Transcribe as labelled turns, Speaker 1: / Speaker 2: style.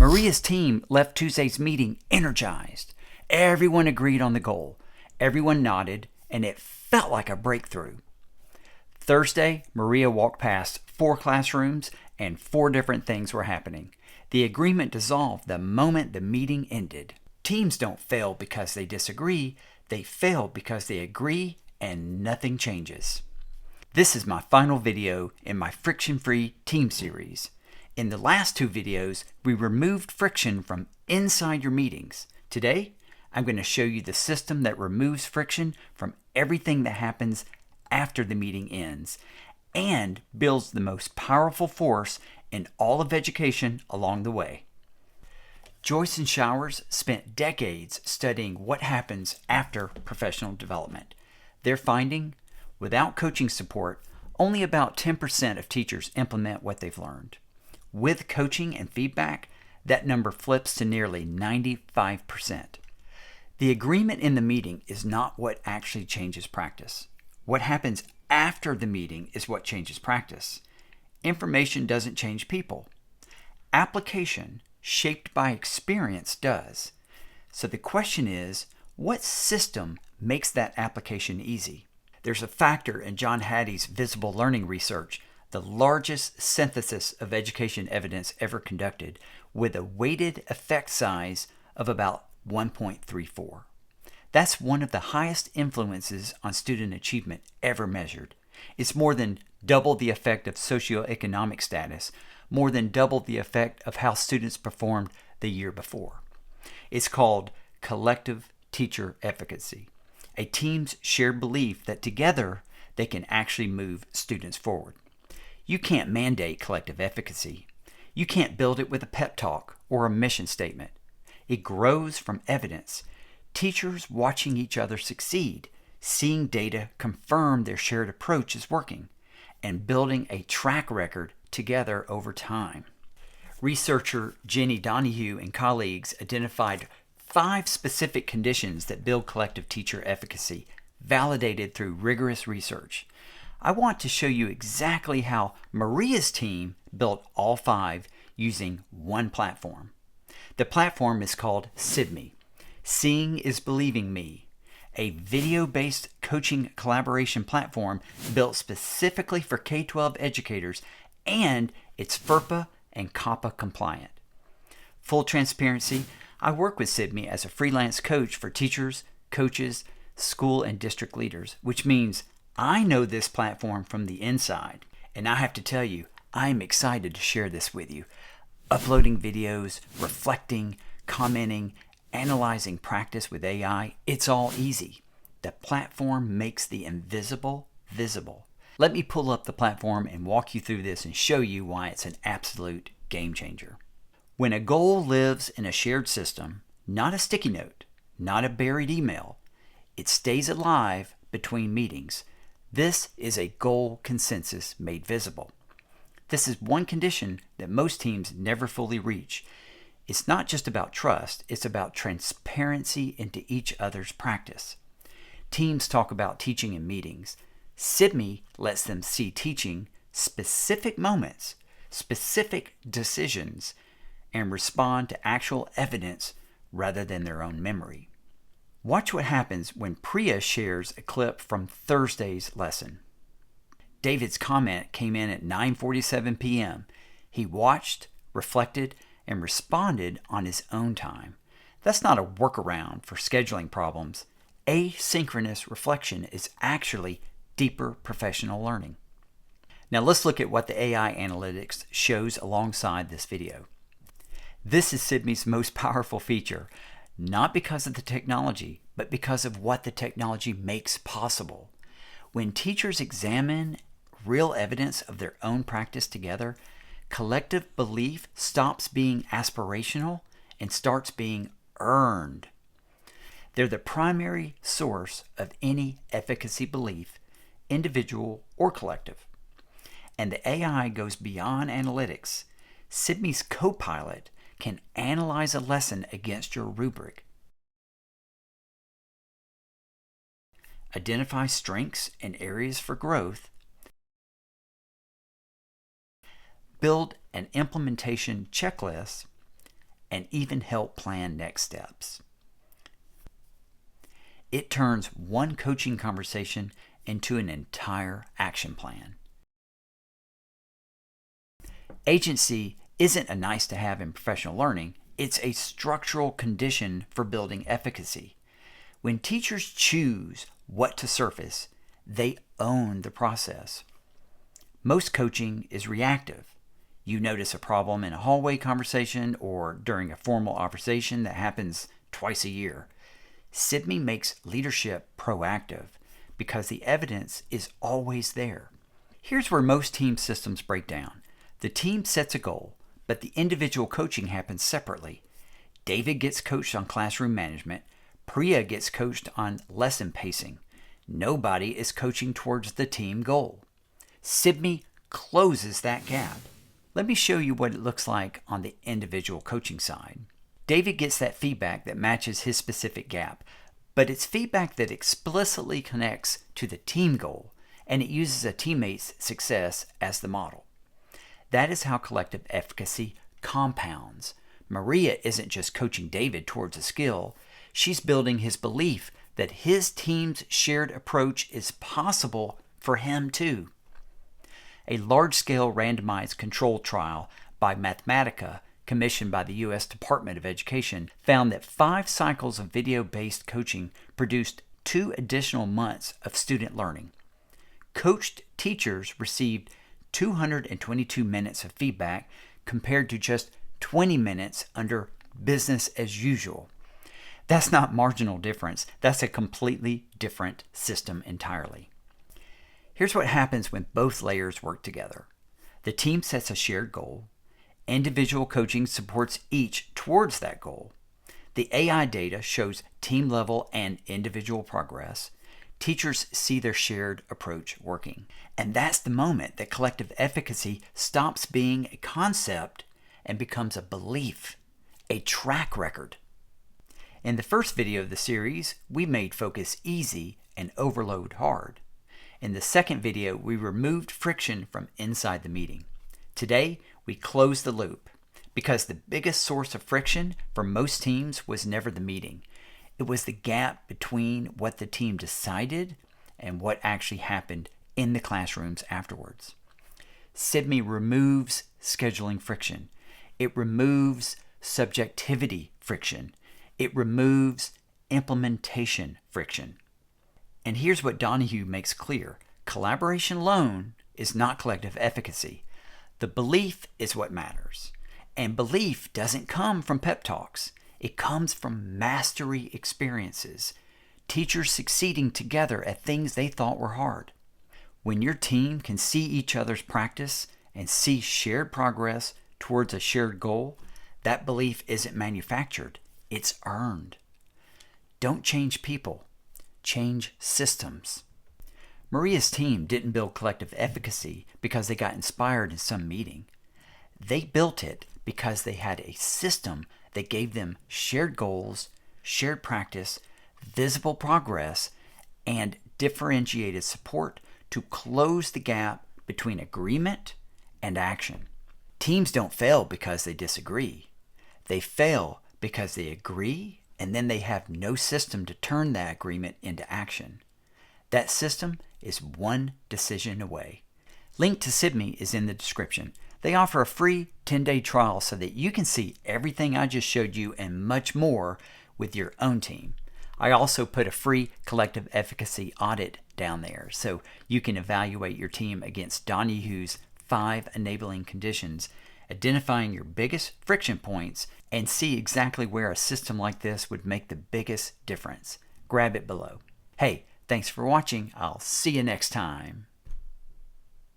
Speaker 1: Maria's team left Tuesday's meeting energized. Everyone agreed on the goal. Everyone nodded, and it felt like a breakthrough. Thursday, Maria walked past 4 classrooms, and 4 different things were happening. The agreement dissolved the moment the meeting ended. Teams don't fail because they disagree. They fail because they agree and nothing changes. This is my final video in my friction-free team series. In the last 2 videos, we removed friction from inside your meetings. Today, I'm going to show you the system that removes friction from everything that happens after the meeting ends and builds the most powerful force in all of education along the way. Joyce and Showers spent decades studying what happens after professional development. Their finding, without coaching support, only about 10% of teachers implement what they've learned. With coaching and feedback, that number flips to nearly 95%. The agreement in the meeting is not what actually changes practice. What happens after the meeting is what changes practice. Information doesn't change people. Application, shaped by experience, does. So the question is, what system makes that application easy? There's a factor in John Hattie's visible learning research, the largest synthesis of education evidence ever conducted, with a weighted effect size of about 1.34. That's one of the highest influences on student achievement ever measured. It's more than double the effect of socioeconomic status, more than double the effect of how students performed the year before. It's called collective teacher efficacy, a team's shared belief that together they can actually move students forward. You can't mandate collective efficacy. You can't build it with a pep talk or a mission statement. It grows from evidence. Teachers watching each other succeed, seeing data confirm their shared approach is working, and building a track record together over time. Researcher Jenni Donohoo and colleagues identified 5 specific conditions that build collective teacher efficacy, validated through rigorous research. I want to show you exactly how Maria's team built all 5 using one platform. The platform is called Sibme. Seeing is Believing Me, a video-based coaching collaboration platform built specifically for K-12 educators, and it's FERPA and COPPA compliant. Full transparency, I work with Sibme as a freelance coach for teachers, coaches, school and district leaders, which means I know this platform from the inside. And I have to tell you, I'm excited to share this with you. Uploading videos, reflecting, commenting, analyzing practice with AI, it's all easy. The platform makes the invisible visible. Let me pull up the platform and walk you through this and show you why it's an absolute game changer. When a goal lives in a shared system, not a sticky note, not a buried email, it stays alive between meetings. This is a goal consensus made visible. This is one condition that most teams never fully reach. It's not just about trust, it's about transparency into each other's practice. Teams talk about teaching in meetings. Sibme lets them see teaching, specific moments, specific decisions, and respond to actual evidence rather than their own memory. Watch what happens when Priya shares a clip from Thursday's lesson. David's comment came in at 9:47 p.m. He watched, reflected, and responded on his own time. That's not a workaround for scheduling problems. Asynchronous reflection is actually deeper professional learning. Now let's look at what the AI analytics shows alongside this video. This is Sibme's most powerful feature, not because of the technology, but because of what the technology makes possible. When teachers examine real evidence of their own practice together, collective belief stops being aspirational and starts being earned. They're the primary source of any efficacy belief, individual or collective. And the AI goes beyond analytics. Sibme's co-pilot can analyze a lesson against your rubric, identify strengths and areas for growth, build an implementation checklist, and even help plan next steps. It turns one coaching conversation into an entire action plan. Agency isn't a nice to have in professional learning, it's a structural condition for building efficacy. When teachers choose what to surface, they own the process. Most coaching is reactive. You notice a problem in a hallway conversation or during a formal conversation that happens twice a year. Sibme makes leadership proactive because the evidence is always there. Here's where most team systems break down. The team sets a goal, but the individual coaching happens separately. David gets coached on classroom management. Priya gets coached on lesson pacing. Nobody is coaching towards the team goal. Sibme closes that gap. Let me show you what it looks like on the individual coaching side. David gets that feedback that matches his specific gap, but it's feedback that explicitly connects to the team goal, and it uses a teammate's success as the model. That is how collective efficacy compounds. Maria isn't just coaching David towards a skill, she's building his belief that his team's shared approach is possible for him too. A large-scale randomized controlled trial by Mathematica, commissioned by the U.S. Department of Education, found that 5 cycles of video-based coaching produced 2 additional months of student learning. Coached teachers received 222 minutes of feedback compared to just 20 minutes under business as usual. That's not marginal difference. That's a completely different system entirely. Here's what happens when both layers work together. The team sets a shared goal. Individual coaching supports each towards that goal. The AI data shows team level and individual progress. Teachers see their shared approach working. And that's the moment that collective efficacy stops being a concept and becomes a belief, a track record. In the first video of the series, we made focus easy and overload hard. In the second video, we removed friction from inside the meeting. Today, we close the loop because the biggest source of friction for most teams was never the meeting. It was the gap between what the team decided and what actually happened in the classrooms afterwards. Sibme removes scheduling friction. It removes subjectivity friction. It removes implementation friction. And here's what Donohoo makes clear. Collaboration alone is not collective efficacy. The belief is what matters. And belief doesn't come from pep talks. It comes from mastery experiences. Teachers succeeding together at things they thought were hard. When your team can see each other's practice and see shared progress towards a shared goal, that belief isn't manufactured. It's earned. Don't change people. Change systems. Maria's team didn't build collective efficacy because they got inspired in some meeting. They built it because they had a system that gave them shared goals, shared practice, visible progress, and differentiated support to close the gap between agreement and action. Teams don't fail because they disagree. They fail because they agree and then they have no system to turn that agreement into action. That system is one decision away. Link to Sibme is in the description. They offer a free 10-day trial so that you can see everything I just showed you and much more with your own team. I also put a free collective efficacy audit down there so you can evaluate your team against Donohoo's 5 enabling conditions, identifying your biggest friction points, and see exactly where a system like this would make the biggest difference. Grab it below. Hey, thanks for watching. I'll see you next time.